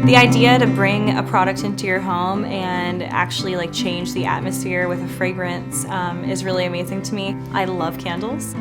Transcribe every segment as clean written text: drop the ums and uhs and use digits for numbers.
The idea to bring a product into your home and actually like change the atmosphere with a fragrance is really amazing to me. I love candles.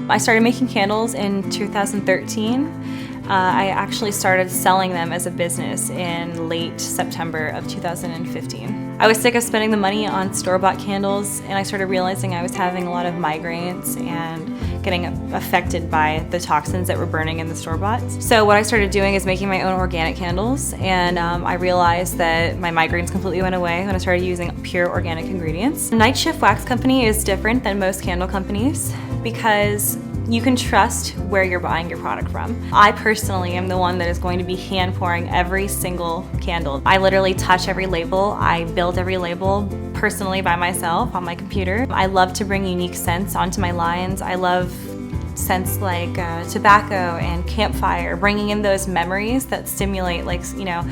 I started making candles in 2013. I actually started selling them as a business in late September of 2015. I was sick of spending the money on store-bought candles, and I started realizing I was having a lot of migraines and getting affected by the toxins that were burning in the store-boughts. So what I started doing is making my own organic candles, and I realized that my migraines completely went away when I started using pure organic ingredients. Nightshift Wax Company is different than most candle companies because you can trust where you're buying your product from. I personally am the one that is going to be hand pouring every single candle. I literally touch every label. I build every label personally by myself on my computer. I love to bring unique scents onto my lines. I love scents like tobacco and campfire, bringing in those memories that stimulate, like, you know,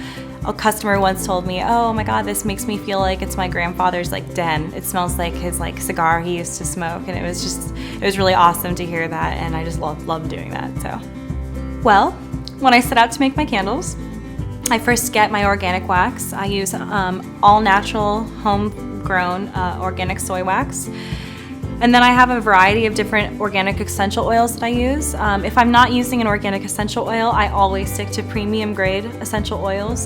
a customer once told me, oh my God, this makes me feel like it's my grandfather's like den. It smells like his like cigar he used to smoke, and it was really awesome to hear that, and I just love doing that. So, well, when I set out to make my candles, I first get my organic wax. I use all natural, homegrown organic soy wax. And then I have a variety of different organic essential oils that I use. If I'm not using an organic essential oil, I always stick to premium grade essential oils.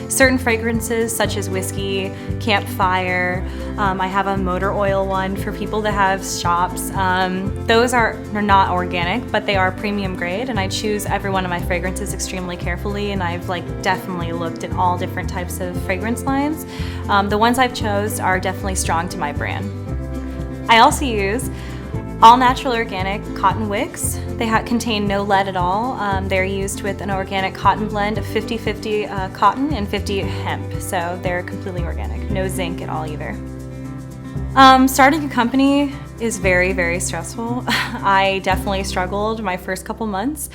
Certain fragrances such as whiskey, campfire, I have a motor oil one for people that have shops. Those are not organic, but they are premium grade, and I choose every one of my fragrances extremely carefully, and I've definitely looked at all different types of fragrance lines. The ones I've chose are definitely strong to my brand. I also use all natural organic cotton wicks. They contain no lead at all. They're used with an organic cotton blend of 50-50 cotton and 50 hemp, so they're completely organic. No zinc at all either. Starting a company is very, very stressful. I definitely struggled my first couple months.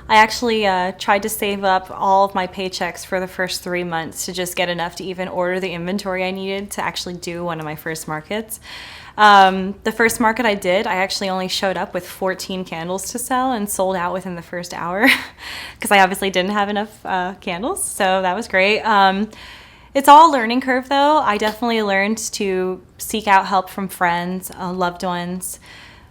I actually tried to save up all of my paychecks for the first 3 months to just get enough to even order the inventory I needed to actually do one of my first markets. The first market I did, I actually only showed up with 14 candles to sell and sold out within the first hour because I obviously didn't have enough candles, so that was great. It's all a learning curve though. I definitely learned to seek out help from friends, loved ones.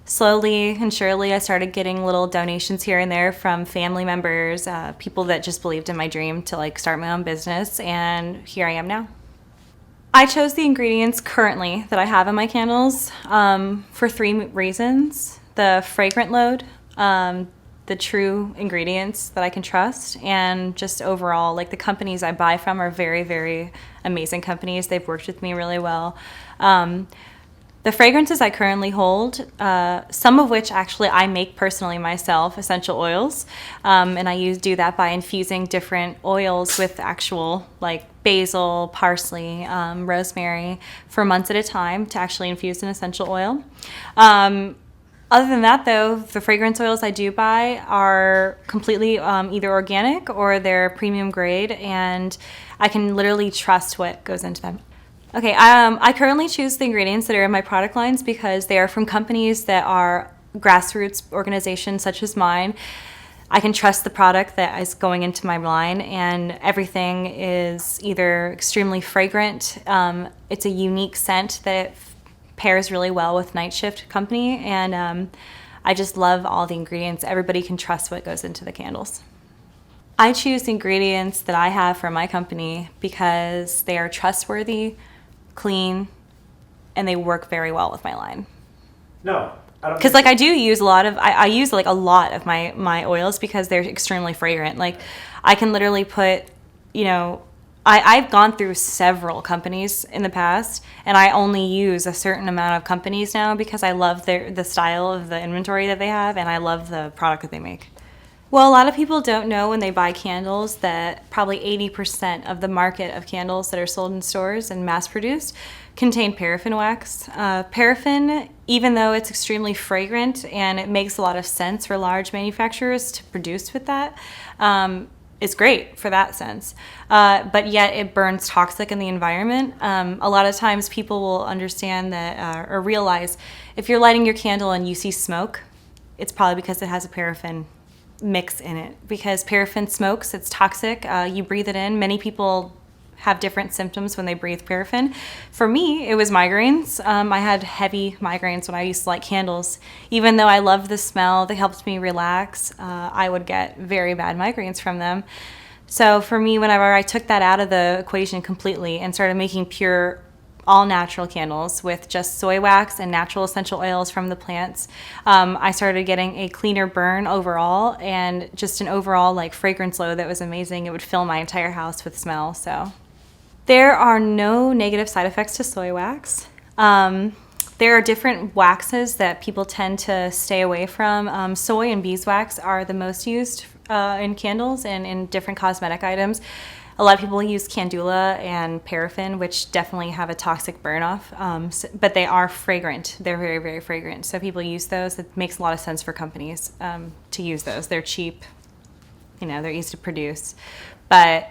Slowly and surely, I started getting little donations here and there from family members, people that just believed in my dream to start my own business, and here I am now. I chose the ingredients currently that I have in my candles for 3 reasons: the fragrant load, the true ingredients that I can trust, and just overall, the companies I buy from are very, very amazing companies. They've worked with me really well. The fragrances I currently hold, some of which actually I make personally myself, essential oils, and I do that by infusing different oils with actual basil, parsley, rosemary for months at a time to actually infuse an essential oil. Other than that though, the fragrance oils I do buy are completely either organic or they're premium grade, and I can literally trust what goes into them. Okay, I currently choose the ingredients that are in my product lines because they are from companies that are grassroots organizations such as mine. I can trust the product that is going into my line, and everything is either extremely fragrant, it's a unique scent that pairs really well with Nightshift company, and I just love all the ingredients. Everybody can trust what goes into the candles. I choose the ingredients that I have for my company because they are trustworthy, clean, and they work very well with my line. No, I don't. Because I do use a lot of a lot of my oils because they're extremely fragrant. I can literally put, I've gone through several companies in the past, and I only use a certain amount of companies now because I love the style of the inventory that they have, and I love the product that they make. Well, a lot of people don't know when they buy candles that probably 80% of the market of candles that are sold in stores and mass-produced contain paraffin wax. Paraffin, even though it's extremely fragrant and it makes a lot of sense for large manufacturers to produce with that, is great for that sense. But yet it burns toxic in the environment. A lot of times people will understand that or realize if you're lighting your candle and you see smoke, it's probably because it has a paraffin mix in it, because paraffin smokes, it's toxic. You breathe it in. Many people have different symptoms when they breathe paraffin. For me, it was migraines. I had heavy migraines when I used to light candles. Even though I loved the smell, they helped me relax, I would get very bad migraines from them. So for me, whenever I took that out of the equation completely and started making pure, all natural candles with just soy wax and natural essential oils from the plants, I started getting a cleaner burn overall and just an overall like fragrance load that was amazing. It would fill my entire house with smell. So there are no negative side effects to soy wax. There are different waxes that people tend to stay away from. Soy and beeswax are the most used in candles and in different cosmetic items. A lot of people use candula and paraffin, which definitely have a toxic burn off, but they are fragrant. They're very, very fragrant. So people use those. It makes a lot of sense for companies to use those. They're cheap, they're easy to produce. But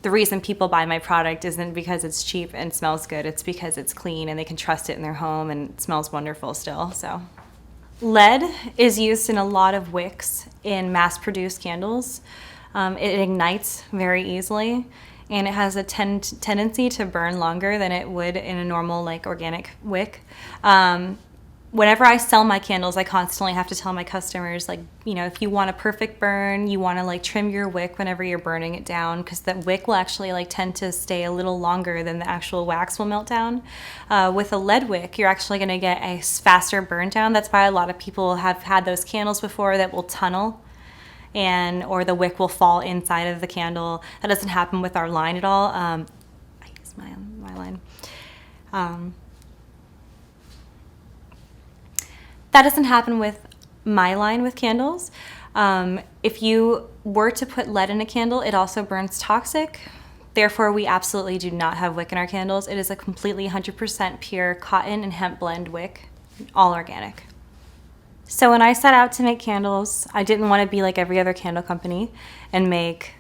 the reason people buy my product isn't because it's cheap and smells good. It's because it's clean and they can trust it in their home and it smells wonderful still. So lead is used in a lot of wicks in mass-produced candles. It ignites very easily, and it has a tendency to burn longer than it would in a normal like organic wick. Whenever I sell my candles, I constantly have to tell my customers, like, if you want a perfect burn, you want to like trim your wick whenever you're burning it down, because the wick will actually like tend to stay a little longer than the actual wax will melt down. With a lead wick, you're actually going to get a faster burn down. That's why a lot of people have had those candles before that will tunnel or the wick will fall inside of the candle. That doesn't happen with our line at all. I use my line. That doesn't happen with my line with candles. If you were to put lead in a candle, it also burns toxic. Therefore, we absolutely do not have wick in our candles. It is a completely 100% pure cotton and hemp blend wick, all organic. So when I set out to make candles, I didn't want to be like every other candle company and make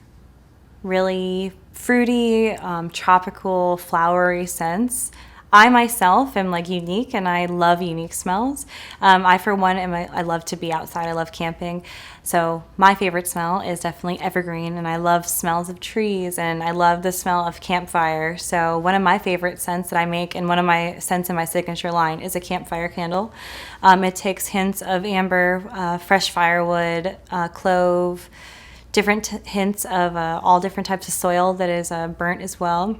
really fruity, tropical, flowery scents. I myself am like unique and I love unique smells. I, for one, I love to be outside. I love camping. So my favorite smell is definitely evergreen, and I love smells of trees, and I love the smell of campfire. So one of my favorite scents that I make, and one of my scents in my signature line, is a campfire candle. It takes hints of amber, fresh firewood, clove, different hints of all different types of soil that is burnt as well.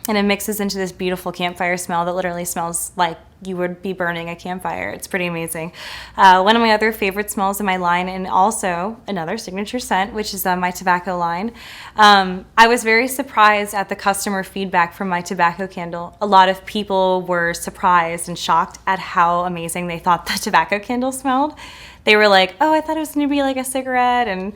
And it mixes into this beautiful campfire smell that literally smells like you would be burning a campfire. It's pretty amazing. One of my other favorite smells in my line, and also another signature scent, which is my tobacco line. I was very surprised at the customer feedback from my tobacco candle. A lot of people were surprised and shocked at how amazing they thought the tobacco candle smelled. They were like, oh, I thought it was going to be like a cigarette, and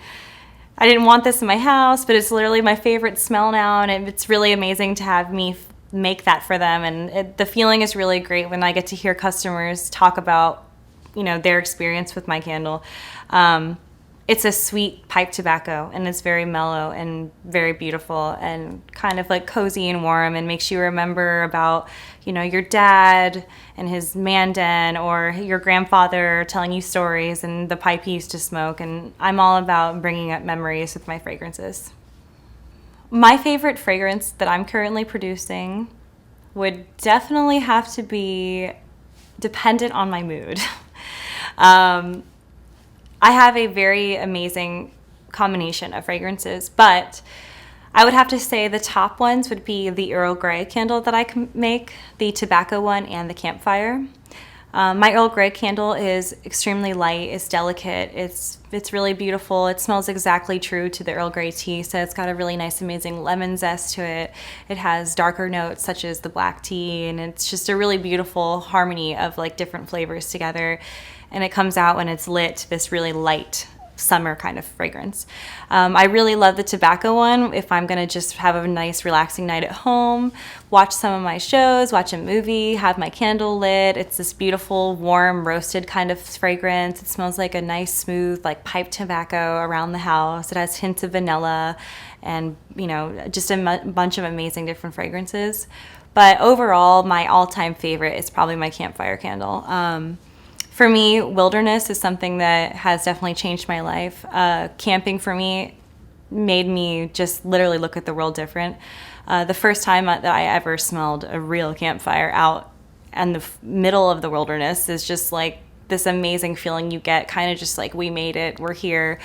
I didn't want this in my house, but it's literally my favorite smell now, and it's really amazing to have me make that for them. And the feeling is really great when I get to hear customers talk about, their experience with my candle. It's a sweet pipe tobacco, and it's very mellow and very beautiful and kind of like cozy and warm, and makes you remember about, your dad and his mandan, or your grandfather telling you stories and the pipe he used to smoke. And I'm all about bringing up memories with my fragrances. My favorite fragrance that I'm currently producing would definitely have to be dependent on my mood. I have a very amazing combination of fragrances, but I would have to say the top ones would be the Earl Grey candle that I can make, the tobacco one, and the campfire. My Earl Grey candle is extremely light, it's delicate, it's really beautiful. It smells exactly true to the Earl Grey tea, so it's got a really nice, amazing lemon zest to it. It has darker notes such as the black tea, and it's just a really beautiful harmony of like different flavors together. And it comes out when it's lit, this really light summer kind of fragrance. I really love the tobacco one if I'm gonna just have a nice relaxing night at home, watch some of my shows, watch a movie, have my candle lit. It's this beautiful, warm, roasted kind of fragrance. It smells like a nice, smooth, like pipe tobacco around the house. It has hints of vanilla and, you know, just a bunch of amazing different fragrances. But overall, my all-time favorite is probably my campfire candle. For me, wilderness is something that has definitely changed my life. Camping for me made me just literally look at the world different. The first time that I ever smelled a real campfire out in the middle of the wilderness is just like this amazing feeling you get, kind of just like, we made it, we're here.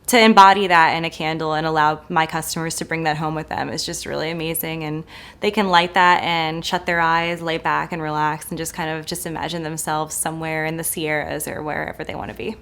To embody that in a candle and allow my customers to bring that home with them is just really amazing. And they can light that and shut their eyes, lay back and relax and just kind of just imagine themselves somewhere in the Sierras or wherever they want to be.